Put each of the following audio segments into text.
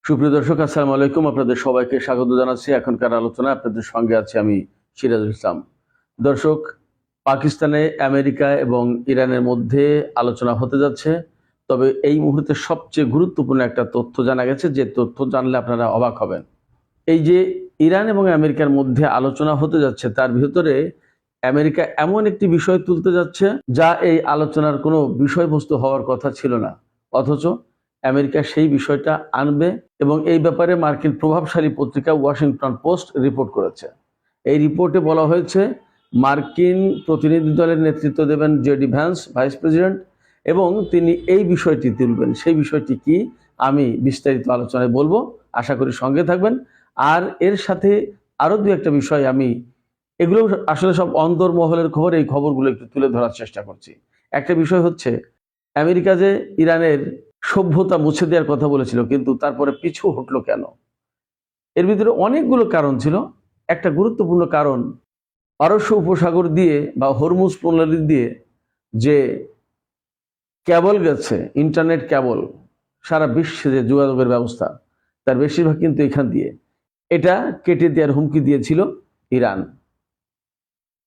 সুপ্রিয় দর্শক, আসসালামু আলাইকুম। আপনাদের সবাইকে স্বাগত জানাচ্ছি এখনকার আলোচনা। আপনাদের সঙ্গে আছি আমি সিরাজুল ইসলাম। দর্শক, পাকিস্তানে আমেরিকা এবং ইরানের মধ্যে আলোচনা হতে যাচ্ছে। তবে এই মুহূর্তে সবচেয়ে গুরুত্বপূর্ণ একটা তথ্য জানা গেছে, যে তথ্য জানলে আপনারা অবাক হবেন। এই যে ইরান এবং আমেরিকার মধ্যে আলোচনা হতে যাচ্ছে, তার ভিতরে আমেরিকা এমন একটি বিষয় তুলতে যাচ্ছে যা এই আলোচনার কোনো বিষয়বস্তু হওয়ার কথা ছিল না, অথচ আমেরিকা সেই বিষয়টা আনবে। এবং এই ব্যাপারে মার্কিন প্রভাবশালী পত্রিকা ওয়াশিংটন পোস্ট রিপোর্ট করেছে। এই রিপোর্টে বলা হয়েছে, মার্কিন প্রতিনিধি দলের নেতৃত্ব দেবেন জেডি ভ্যান্স, ভাইস প্রেসিডেন্ট, এবং তিনি এই বিষয়টি তুলবেন। সেই বিষয়টি কি, আমি বিস্তারিত আলোচনায় বলবো, আশা করি সঙ্গে থাকবেন। আর এর সাথে আরও দু একটা বিষয়, আমি এগুলো আসলে সব অন্দরমহলের খবর, এই খবরগুলো একটু তুলে ধরার চেষ্টা করছি। একটা বিষয় হচ্ছে, আমেরিকা যে ইরানের সভ্যতা মুছে দেওয়ার কথা বলেছিল, কিন্তু তারপরে পিছু হটলো কেন? এর ভিতরে অনেকগুলো কারণ ছিল। একটা গুরুত্বপূর্ণ কারণ, পারস্য উপসাগর দিয়ে বা হরমুজ প্রণালী দিয়ে যে কেবল গেছে, ইন্টারনেট কেবল, সারা বিশ্বে যে যোগাযোগের ব্যবস্থা, তার বেশিরভাগ কিন্তু এখান দিয়ে। এটা কেটে দেওয়ার হুমকি দিয়েছিল ইরান।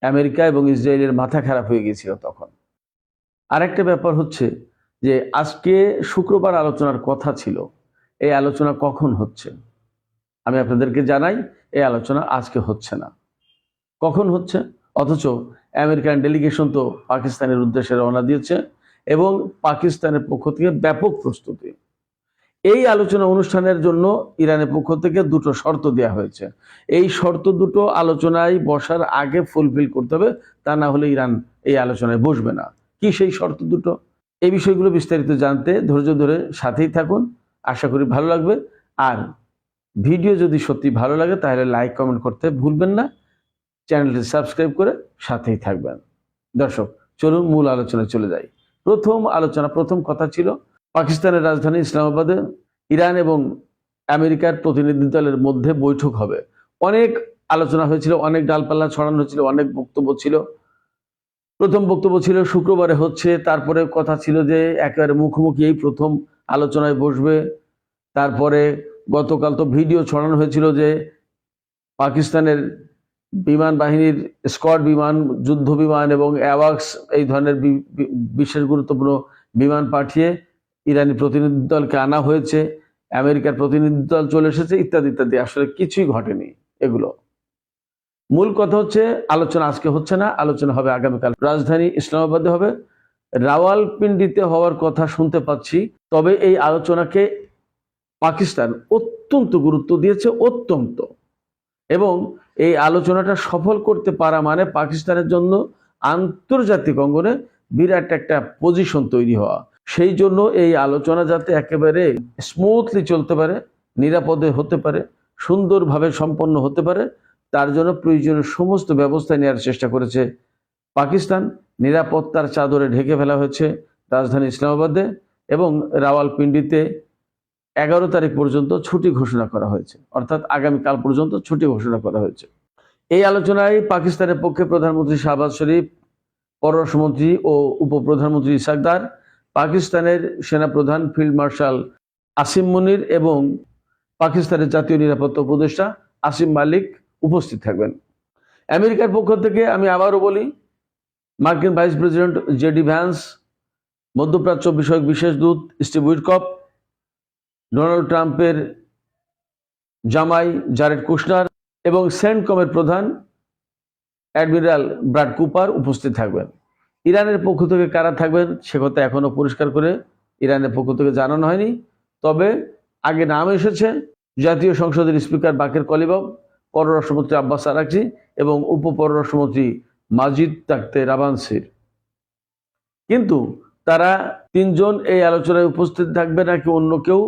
আমেরিকা এবং ইসরায়েলের মাথা খারাপ হয়ে গিয়েছিল তখন। আরেকটা ব্যাপার হচ্ছে যে, আজকে শুক্রবার আলোচনার কথা ছিল। এই আলোচনা কখন হচ্ছে আমি আপনাদেরকে জানাই, এই আলোচনা আজকে হচ্ছে না। কখন হচ্ছে? অথচ আমেরিকান ডেলিগেশন তো পাকিস্তানের উদ্দেশ্যে রওনা দিয়েছে এবং পাকিস্তানের পক্ষ থেকে ব্যাপক প্রস্তুতি। এই আলোচনা অনুষ্ঠানের জন্য ইরানের পক্ষ থেকে দুটো শর্ত দেওয়া হয়েছে। এই শর্ত দুটো আলোচনায় বসার আগে ফুলফিল করতে হবে, তা না হলে ইরান এই আলোচনায় বসবে না। কি সেই শর্ত দুটো? এই বিষয়গুলো বিস্তারিত জানতে ধৈর্য ধরে সাথেই থাকুন, আশা করি ভালো লাগবে। আর ভিডিও যদি সত্যি ভালো লাগে তাহলে লাইক কমেন্ট করতে ভুলবেন না, চ্যানেলটি সাবস্ক্রাইব করে সাথেই থাকবেন। দর্শক, চলুন মূল আলোচনায় চলে যাই। প্রথম কথা ছিল, পাকিস্তানের রাজধানী ইসলামাবাদে ইরান এবং আমেরিকার প্রতিনিধি দলের মধ্যে বৈঠক হবে। অনেক আলোচনা হয়েছিল, অনেক ডালপাল্লা ছড়ানো হয়েছিল, অনেক বক্তব্য ছিল। প্রথম বক্তব্য ছিল শুক্রবারে হচ্ছে, তারপরে কথা ছিল যে একেবারে মুখোমুখি এই প্রথম আলোচনায় বসবে। তারপরে গতকাল তো ভিডিও ছড়ানো হয়েছিল যে পাকিস্তানের বিমান বাহিনীর স্কোয়াড বিমান, যুদ্ধ বিমান এবং অ্যাওয়াক্স, এই ধরনের বিশেষ গুরুত্বপূর্ণ বিমান পাঠিয়ে ইরানি প্রতিনিধি দলকে আনা হয়েছে, আমেরিকার প্রতিনিধি দল চলে এসেছে, ইত্যাদি ইত্যাদি। আসলে কিছুই ঘটেনি এগুলো। মূল কথা হচ্ছে, আলোচনা আজকে হচ্ছে না, আলোচনা হবে আগামীকাল। রাজধানী ইসলামাবাদে হবে, রাওয়ালপিন্ডিতে হওয়ার কথা শুনতে পাচ্ছি। তবে এই আলোচনাকে পাকিস্তান অত্যন্ত গুরুত্ব দিয়েছে, অত্যন্ত। এবং এই আলোচনাটা সফল করতে পারা মানে পাকিস্তানের জন্য আন্তর্জাতিক অঙ্গনে বিরাট একটা পজিশন তৈরি হওয়া। সেই জন্য এই আলোচনা যাতে একেবারে স্মুথলি চলতে পারে, নিরাপদে হতে পারে, সুন্দরভাবে সম্পন্ন হতে পারে, তার জন্য প্রয়োজনীয় সমস্ত ব্যবস্থা নেওয়ার চেষ্টা করেছে পাকিস্তান। নিরাপত্তার চাদরে ঢেকে ফেলা হয়েছে রাজধানী ইসলামাবাদে, এবং রাওয়ালপিন্ডিতে 11 তারিখ পর্যন্ত ছুটি ঘোষণা করা হয়েছে, অর্থাৎ আগামীকাল পর্যন্ত ছুটি ঘোষণা করা হয়েছে। এই আলোচনায় পাকিস্তানের পক্ষে প্রধানমন্ত্রী শাহবাজ শরীফ, পররাষ্ট্রমন্ত্রী ও উপপ্রধানমন্ত্রী ইসহাক দার, পাকিস্তানের সেনাপ্রধান ফিল্ড মার্শাল আসিম মুনির এবং পাকিস্তানের জাতীয় নিরাপত্তা উপদেষ্টা আসিম মালিক উপস্থিত থাকবেন। আমেরিকার পক্ষ থেকে আমি আবারও বলি, মার্কিন ভাইস প্রেসিডেন্ট জেডি ভ্যান্স, মধ্যপ্রাচ্য বিষয়ক বিশেষ দূত স্টিভ উইটকফ, ডোনাল্ড ট্রাম্পের জামাই জারেড কুশনার এবং সেন্টকমের প্রধান অ্যাডমিরাল ব্রাড কুপার উপস্থিত থাকবেন। ইরানের পক্ষ থেকে কারা থাকবেন সে কথা এখনো পরিষ্কার করে ইরানের পক্ষ থেকে জানানো হয়নি। তবে আগে নাম এসেছে জাতীয় সংসদের স্পিকার বাকের কলিবাব, পররাষ্ট্রমন্ত্রী আব্বাস আরাকচি এবং উপপররাষ্ট্রমন্ত্রী মাজিদ তাকতে রাবানসির। কিন্তু তারা তিনজন এই আলোচনায় উপস্থিত থাকবে নাকি অন্য কেউ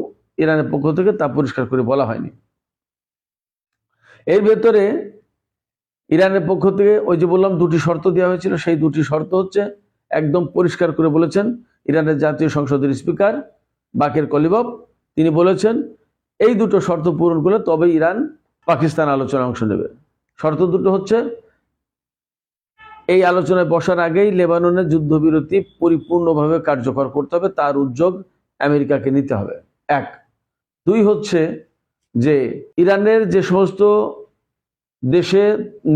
ইরানের পক্ষ থেকে তা পরিষ্কার করে বলা হয়নি। এর ভেতরে ইরানের পক্ষ থেকে ওই যে বললাম দুটি শর্ত দেওয়া হয়েছিল, সেই দুটি শর্ত হচ্ছে, একদম পরিষ্কার করে বলেছেন ইরানের জাতীয় সংসদের স্পিকার বাকের কলিবাব, তিনি বলেছেন এই দুটো শর্ত পূরণ করলে তবে ইরান পাকিস্তান আলোচনায় অংশ নেবে। শর্ত দুটো হচ্ছে, এই আলোচনায় বসার আগেই লেবাননের যুদ্ধবিরতি পরিপূর্ণভাবে কার্যকর করতে হবে, তার উদ্যোগ আমেরিকাকে নিতে হবে, এক। দুই হচ্ছে যে ইরানের যে সমস্ত দেশে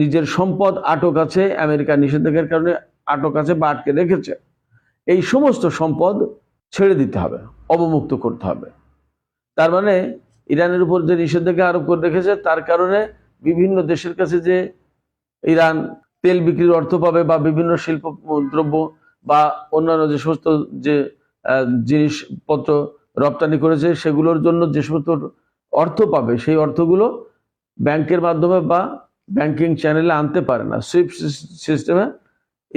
নিজের সম্পদ আটক আছে, আমেরিকার নিষেধাজ্ঞার কারণে আটক আছে বা আটকে রেখেছে, এই সমস্ত সম্পদ ছেড়ে দিতে হবে, অবমুক্ত করতে হবে। তার মানে ইরানের উপর যে নিষেধাজ্ঞা আরোপ করে রেখেছে তার কারণে বিভিন্ন দেশের কাছে যে ইরান তেল বিক্রির অর্থ পাবে বা বিভিন্ন শিল্প দ্রব্য বা অন্যান্য যে সমস্ত যে জিনিসপত্র রপ্তানি করেছে সেগুলোর জন্য যে সমস্ত অর্থ পাবে, সেই অর্থগুলো ব্যাংকের মাধ্যমে বা ব্যাংকিং চ্যানেলে আনতে পারে না। সুইফট সিস্টেমে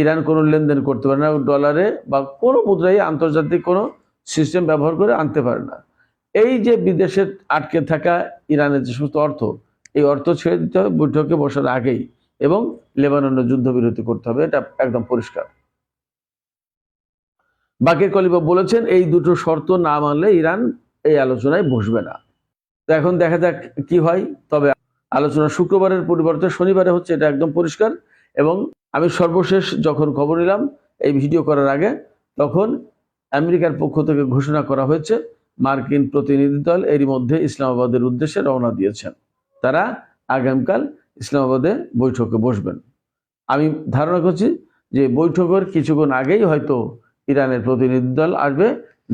ইরান কোনো লেনদেন করতে পারে না, ডলারে বা কোনো মুদ্রায় আন্তর্জাতিক কোনো সিস্টেম ব্যবহার করে আনতে পারে না। এই যে বিদেশে আটকে থাকা ইরানের যে সমস্ত অর্থ, এই অর্থ ছেড়ে দিতে হবে বৈঠকে বসার আগেই, এবং লেবাননের যুদ্ধবিরতি করতে হবে, এটা একদম পরিষ্কার। বাকির খলিফা বলেছেন এই দুটো শর্ত না মানলে ইরান এই আলোচনায় বসবে না। তো এখন দেখা যাক কি হয়। তবে আলোচনা শুক্রবারের পরিবর্তে শনিবারে হচ্ছে, এটা একদম পরিষ্কার। এবং আমি সর্বশেষ যখন খবর নিলাম এই ভিডিও করার আগে, তখন আমেরিকার পক্ষ থেকে ঘোষণা করা হয়েছে মার্কিন প্রতিনিধি দল এরই মধ্যে ইসলামাবাদের উদ্দেশ্যে রওনা দিয়েছেন। তারা আগামীকাল ইসলামাবাদে বৈঠকে বসবেন। আমি ধারণা করছি যে বৈঠকের কিছুক্ষণ আগেই হয়তো ইরানের প্রতিনিধি দল আসবে,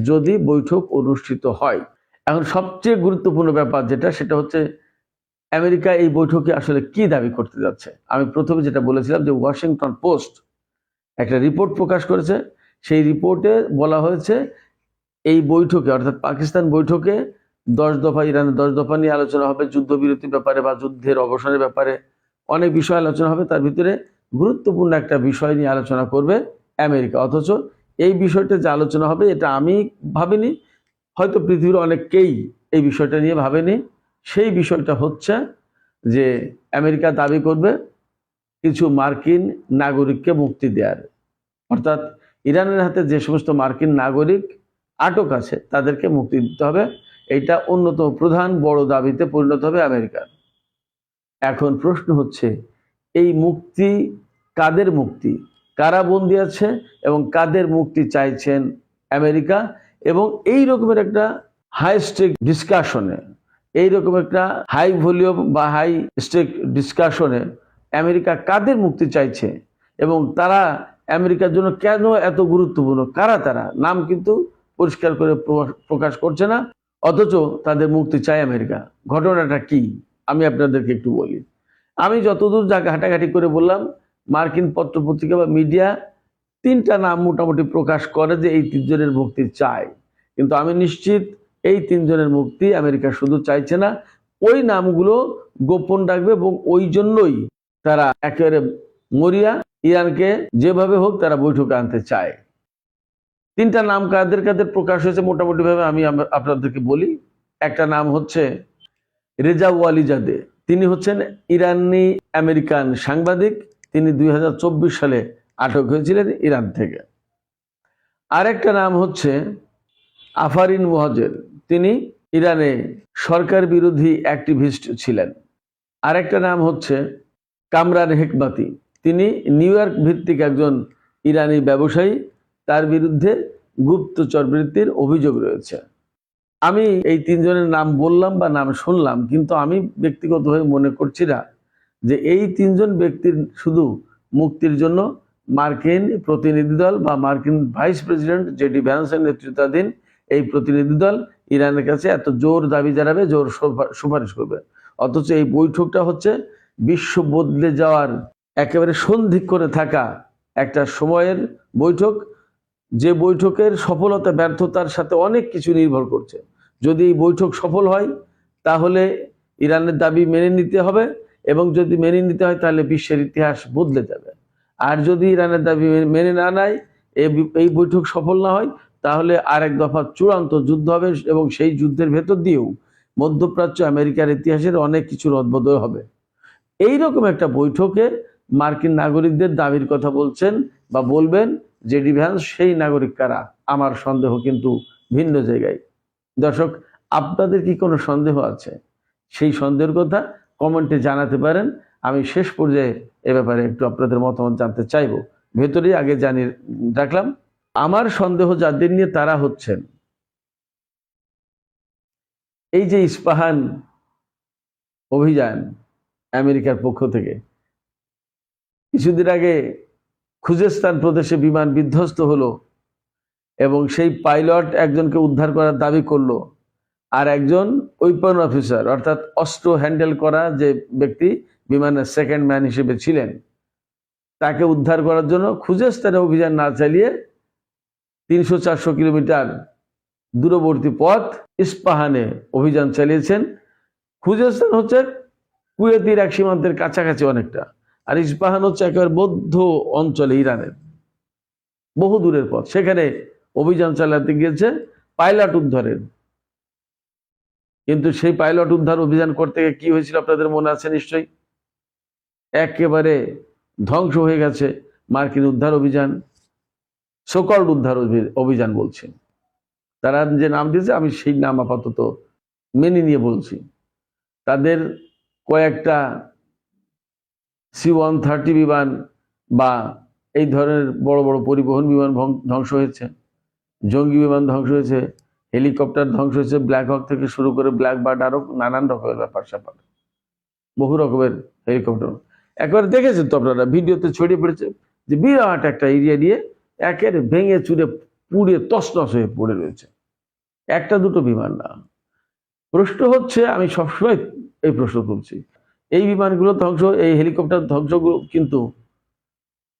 যদি বৈঠক অনুষ্ঠিত হয়। এখন সবচেয়ে গুরুত্বপূর্ণ ব্যাপার যেটা, সেটা হচ্ছে আমেরিকা এই বৈঠকে আসলে কি দাবি করতে যাচ্ছে। আমি প্রথমে যেটা বলেছিলাম যে ওয়াশিংটন পোস্ট একটা রিপোর্ট প্রকাশ করেছে, সেই রিপোর্টে বলা হয়েছে এই বৈঠকে, অর্থাৎ পাকিস্তান বৈঠকে 10 দফা, ইরানের 10 দফা নিয়ে আলোচনা হবে, যুদ্ধবিরতির ব্যাপারে বা যুদ্ধের অবসানের ব্যাপারে অনেক বিষয় আলোচনা হবে। তার ভিতরে গুরুত্বপূর্ণ একটা বিষয় নিয়ে আলোচনা করবে আমেরিকা। অথচ এই বিষয়টা যে আলোচনা হবে এটা আমি ভাবিনি, হয়তো পৃথিবীর অনেককেই এই বিষয়টা নিয়ে ভাবেনি। সেই বিষয়টা হচ্ছে যে আমেরিকা দাবি করবে কিছু মার্কিন নাগরিককে মুক্তি দেওয়ার, অর্থাৎ ইরানের হাতে যে সমস্ত মার্কিন নাগরিক আটক আছে তাদেরকে মুক্তি দিতে হবে। এটা অন্যতম প্রধান বড় দাবিতে পরিণত হবে আমেরিকার। এখন প্রশ্ন হচ্ছে এই মুক্তি কাদের মুক্তি, কারা বন্দী আছে এবং কাদের মুক্তি চাইছেন আমেরিকা, এবং এই রকমের একটা হাই স্টেক ডিসকাশনে, এই রকম একটা হাই ভলিউম বা হাই স্টেক ডিসকাশনে আমেরিকা কাদের মুক্তি চাইছে এবং তারা আমেরিকার জন্য কেন এত গুরুত্বপূর্ণ, কারা তারা, নাম কিন্তু পরিষ্কার করে প্রকাশ করছে না, অথচ তাদের মুক্তি চায় আমেরিকা। ঘটনাটা কি আমি আপনাদেরকে একটু বলি। আমি যতদূর যা ঘাটাঘাটি করে বললাম, মার্কিন পত্রপত্রিকা বা মিডিয়া 3টা নাম মোটামুটি প্রকাশ করে যে এই 3 জনের মুক্তি চায়, কিন্তু আমি নিশ্চিত এই 3 জনের মুক্তি আমেরিকা শুধু চাইছে না, ওই নামগুলো গোপন রাখবে এবং ওই জন্যই তারা একেবারে মরিয়া ইরানকে যেভাবে হোক তারা বৈঠকে আনতে চায়। 3টা নাম কাদের কাদের প্রকাশ হয়েছে মোটামুটি ভাবে আমি আপনাদেরকে বলি। একটা নাম হচ্ছে রেজা ওয়ালিজাদে, তিনি হচ্ছেন ইরানি আমেরিকান সাংবাদিক, তিনি 2024 সালে আটক হয়েছিলেন ইরান থেকে। আরেকটা নাম হচ্ছে আফারিন মুহাজের, তিনি ইরানে সরকার বিরোধী অ্যাক্টিভিস্ট ছিলেন। আরেকটা নাম হচ্ছে কামরান হেকমাতি, তিনি নিউ ইয়র্ক ভিত্তিক একজন ইরানি ব্যবসায়ী, তার বিরুদ্ধে গুপ্তচর বৃত্তির অভিযোগ রয়েছে। আমি এই 3 জনের নাম বললাম বা নাম শুনলাম, কিন্তু আমি ব্যক্তিগতভাবে মনে করছি না যে এই 3 জন ব্যক্তির শুধু মুক্তির জন্য মার্কিন প্রতিনিধি দল বা মার্কিন ভাইস প্রেসিডেন্ট জেডি ভ্যান্সের নেতৃত্বাধীন এই প্রতিনিধি দল ইরানের কাছে এত জোর দাবি জানাবে, জোর সুপারিশ করবে। অথচ এই বৈঠকটা হচ্ছে বিশ্ব বদলে যাওয়ার একেবারে সন্ধিক্ষণে থাকা একটা সময়ের বৈঠক, যে বৈঠকের সফলতা ব্যর্থতার সাথে অনেক কিছু নির্ভর করছে। যদি এই বৈঠক সফল হয় তাহলে ইরানের দাবি মেনে নিতে হবে, এবং যদি মেনে নিতে হয় তাহলে বিশ্বের ইতিহাস বদলে যাবে। আর যদি ইরানের দাবি মেনে না নেয়, এই বৈঠক সফল না হয়, তাহলে আরেক দফা চূড়ান্ত যুদ্ধ হবে, এবং সেই যুদ্ধের ভেতর দিয়েও মধ্যপ্রাচ্য আমেরিকার ইতিহাসের অনেক কিছু রদবদল হবে। এইরকম একটা বৈঠকে মার্কিন নাগরিকদের দাবির কথা বলছেন বা বলবেন জেডি ভ্যান্স, সেই নাগরিক কারা আমার সন্দেহ কিন্তু ভিন্ন জায়গায়। দর্শক, আপনাদের কি কোনো সন্দেহ আছে? সেই সন্দেহের কথা কমেন্টে জানাতে পারেন। আমি শেষ পর্যায়ে এ ব্যাপারে একটু আপনাদের মতামত জানতে চাইব। ভেতরেই আগে জানিয়ে রাখলাম, আমার সন্দেহ যাদের নিয়ে তারা হচ্ছেন এই যে ইস্পাহান অভিযান আমেরিকার পক্ষ থেকে, কিছুদিন আগে খুজেস্তান প্রদেশে বিমান বিধ্বস্ত হলো এবং সেই পাইলট একজনকে উদ্ধার করার দাবি করলো, আর একজন ওয়েপন অফিসার অর্থাৎ অস্ত্র হ্যান্ডেল করা যে ব্যক্তি বিমানের সেকেন্ড ম্যান হিসেবে ছিলেন, তাকে উদ্ধার করার জন্য খুজেস্তানে অভিযান না চালিয়ে 300-400 কিলোমিটার দূরবর্তী পথ ইস্পাহানে অভিযান চালিয়েছেন। খুজেস্তান হচ্ছে কুয়েত ইরাক সীমান্তের কাছাকাছি অনেকটা, আর ইস্পাহান হচ্ছে একেবারে মধ্য অঞ্চলে ইরানের, বহু দূরের পথ। সেখানে অভিযান চালাতে গিয়েছে পাইলট উদ্ধারের। কিন্তু সেই পাইলট উদ্ধার অভিযান করতে গিয়ে কি হয়েছিল আপনাদের মনে আছে নিশ্চয়ই, একেবারে ধ্বংস হয়ে গেছে মার্কিন উদ্ধার অভিযান, সোকল্ড উদ্ধার অভিযান বলছে তারা, যে নাম দিয়েছে আমি সেই নাম আপাতত মেনে নিয়ে বলছি। তাদের কয়েকটা C-130 বিমান বা এই ধরনের বড় বড় পরিবহন বিমান ধ্বংস হয়েছে, জঙ্গি বিমান ধ্বংস হয়েছে, হেলিকপ্টার ধ্বংস হয়েছে, ব্ল্যাক হক থেকে শুরু করে ব্ল্যাক বার্ড, আরো নানান রকমের ব্যাপার স্যাপার, বহু রকমের হেলিকপ্টার। একবার দেখেছেন তো আপনারা, ভিডিওতে ছড়িয়ে পড়েছে যে বিরাট একটা এরিয়া নিয়ে একের ভেঙে চুরে পুড়ে তছনছ হয়ে পড়ে রয়েছে, একটা দুটো বিমান না। প্রশ্ন হচ্ছে, আমি সবসময় এই প্রশ্ন তুলছি, এই বিমানগুলো ধ্বংস, এই হেলিকপ্টার ধ্বংসগুলো কিন্তু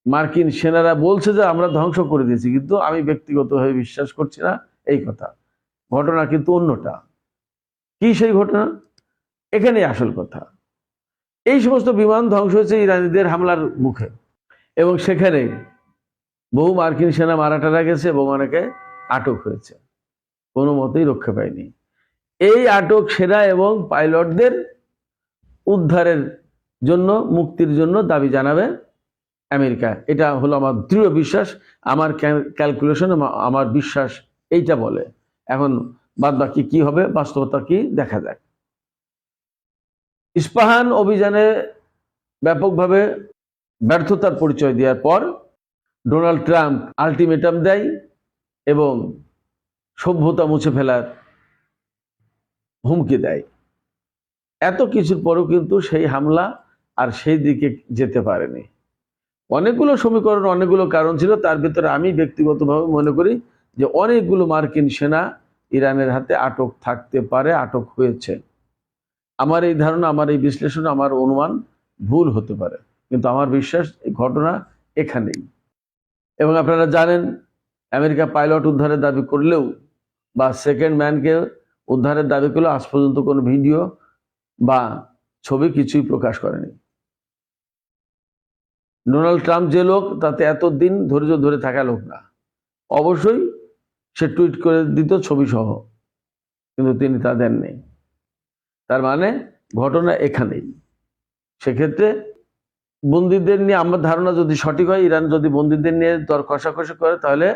মার্কিন সেনারা বলছে যে আমরা ধ্বংস করে দিয়েছি, কিন্তু আমি ব্যক্তিগতভাবে বিশ্বাস করছি না এই কথা। ঘটনা কিন্তু অন্যটা। কি সেই ঘটনা? এখানেই আসল কথা। এই সমস্ত বিমান ধ্বংস হয়েছে ইরানিদের হামলার মুখে, এবং সেখানে বহু মার্কিন সেনা মারা টারা গেছে এবং অনেকে আটক হয়েছে, কোনো মতেই রক্ষা পায়নি। এই আটক সেনা এবং পাইলটদের উদ্ধারের জন্য, মুক্তির জন্য দাবি জানাবে আমেরিকা। এটা হলো আমার দৃঢ় বিশ্বাস, আমার ক্যালকুলেশন, আমার বিশ্বাস এইটা বলে। এখন বাদ বাকি কি হবে, বাস্তবতা কি, দেখা যাক। ইস্পাহান অভিযানে ব্যাপকভাবে ব্যর্থতার পরিচয় দেওয়ার পর ডোনাল্ড ট্রাম্প আলটিমেটাম দেয় এবং সভ্যতা মুছে ফেলার হুমকি দেয়। এত কিছুর পরেও কিন্তু সেই হামলা আর সেই দিকে যেতে পারেনি। অনেকগুলো সমীকরণ, অনেকগুলো কারণ ছিল, তার ভিতরে আমি ব্যক্তিগতভাবে মনে করি যে অনেকগুলো মার্কিন সেনা ইরানের হাতে আটক থাকতে পারে, আটক হয়েছে। আমার এই ধারণা, আমার এই বিশ্লেষণ, আমার অনুমান ভুল হতে পারে, কিন্তু আমার বিশ্বাস এই ঘটনা এখানেই। এবং আপনারা জানেন, আমেরিকা পাইলট উদ্ধারের দাবি করলেও বা সেকেন্ড ম্যানকে উদ্ধারের দাবি করলেও আজ পর্যন্ত কোনো ভিডিও বা ছবি কিছুই প্রকাশ করেনি। ডোনাল্ড ট্রাম্প যে লোক, তাতে এতদিন ধৈর্য ধরে থাকা লোক না। অবশ্যই সে টুইট করে দিত ছবি সহ, কিন্তু তিনি তা দেননি। তার মানে ঘটনা এখানেই। সেক্ষেত্রে বন্দীদের নিয়ে আমার ধারণা যদি সঠিক হয়, ইরান যদি বন্দীদের নিয়ে দর কষাকষি করে, তাহলে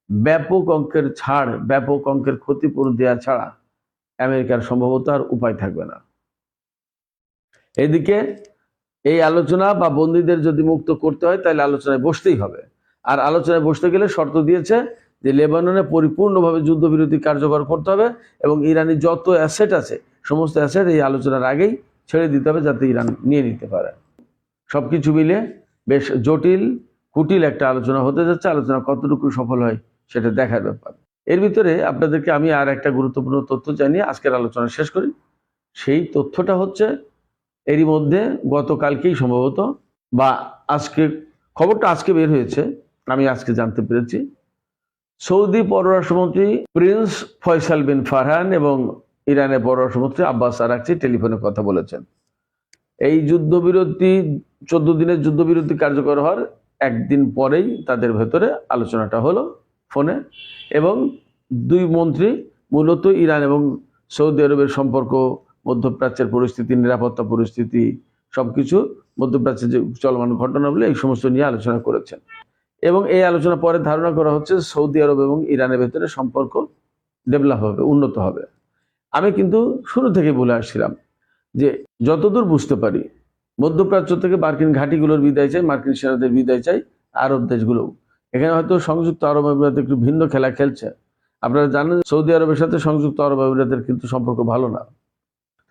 ব্যাপক অঙ্কের ছাড়, ব্যাপক অঙ্কের ক্ষতিপূরণ দেওয়া ছাড়া আমেরিকার সম্ভবত আর উপায় থাকবে না। এদিকে এই আলোচনা বা বন্দীদের যদি মুক্ত করতে হয়, তাহলে আলোচনায় বসতেই হবে। আর আলোচনায় বসতে গেলে শর্ত দিয়েছে যে লেবাননে পরিপূর্ণভাবে যুদ্ধবিরতি কার্যকর করতে হবে এবং ইরানি যত অ্যাসেট আছে সমস্ত অ্যাসেট এই আলোচনার আগেই ছেড়ে দিতে হবে, যাতে ইরান নিয়ে নিতে পারে। সবকিছু মিলে বেশ জটিল কুটিল একটা আলোচনা হতে যাচ্ছে। আলোচনা কতটুকু সফল হয় সেটা দেখার ব্যাপার। এর ভিতরে আপনাদেরকে আমি আর একটা গুরুত্বপূর্ণ তথ্য জানিয়ে আজকের আলোচনা শেষ করি। সেই তথ্যটা হচ্ছে, এরই মধ্যে গতকালকেই সম্ভবত, বা আজকে, খবরটা আজকে বের হয়েছে, আমি আজকে জানতে পেরেছি, সৌদি পররাষ্ট্রমন্ত্রী প্রিন্স ফয়সাল বিন ফারহান এবং ইরানের পররাষ্ট্রমন্ত্রী আব্বাস আরাকচি টেলিফোনে কথা বলেছেন। এই যুদ্ধবিরতি, 14 দিনের যুদ্ধবিরতি কার্যকর হওয়ার একদিন পরেই তাদের ভেতরে আলোচনাটা হলো ফোনে, এবং দুই মন্ত্রী মূলত ইরান এবং সৌদি আরবের সম্পর্ক, মধ্যপ্রাচ্যের পরিস্থিতি, নিরাপত্তা পরিস্থিতি, সবকিছু, মধ্যপ্রাচ্যে যে চলমান ঘটনাগুলো, এই সমস্ত নিয়ে আলোচনা করেছেন। এবং এই আলোচনা পরে ধারণা করা হচ্ছে সৌদি আরব এবং ইরানের ভেতরে সম্পর্ক ডেভেলপ হবে, উন্নত হবে। আমি কিন্তু শুরু থেকে বলে আসছিলাম যে যতদূর বুঝতে পারি, মধ্যপ্রাচ্য থেকে মার্কিন ঘাঁটিগুলোর বিদায় চাই, মার্কিন সেনাদের বিদায় চাই, আরব দেশগুলোও। এখানে হয়তো সংযুক্ত আরব আমিরাত একটু ভিন্ন খেলা খেলছে। আপনারা জানেন সৌদি আরবের সাথে সংযুক্ত আরব আমিরাতের কিন্তু সম্পর্ক ভালো না।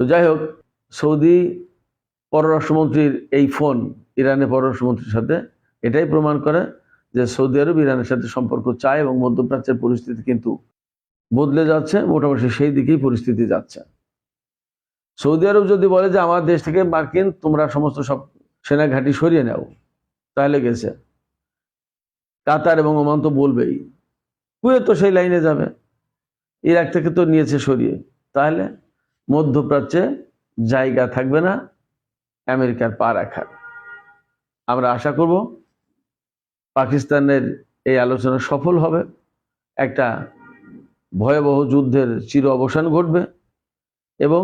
তো যাই হোক, সৌদি পররাষ্ট্রমন্ত্রীর এই ফোন ইরানের পররাষ্ট্রমন্ত্রীর সাথে এটাই প্রমাণ করে যে সৌদি আরব ইরানের সাথে সম্পর্ক চায় এবং মধ্যপ্রাচ্যের পরিস্থিতি কিন্তু বদলে যাচ্ছে, মোটামুটি সেই দিকেই পরিস্থিতি যাচ্ছে। সৌদি আরব যদি বলে যে আমার দেশ থেকে মার্কিন তোমরা সমস্ত সব সেনা ঘাঁটি সরিয়ে নাও, তাহলে গেছে। কাতার এবং ওমান তো বলবেই, কুয়েত তো সেই লাইনে যাবে, ইরাক থেকে তো নিয়েছে সরিয়ে, তাহলে মধ্যপ্রাচ্যে জায়গা থাকবে না আমেরিকার পা রাখার। আমরা আশা করব পাকিস্তানের এই আলোচনা সফল হবে, একটা ভয়াবহ যুদ্ধের চির অবসান ঘটবে এবং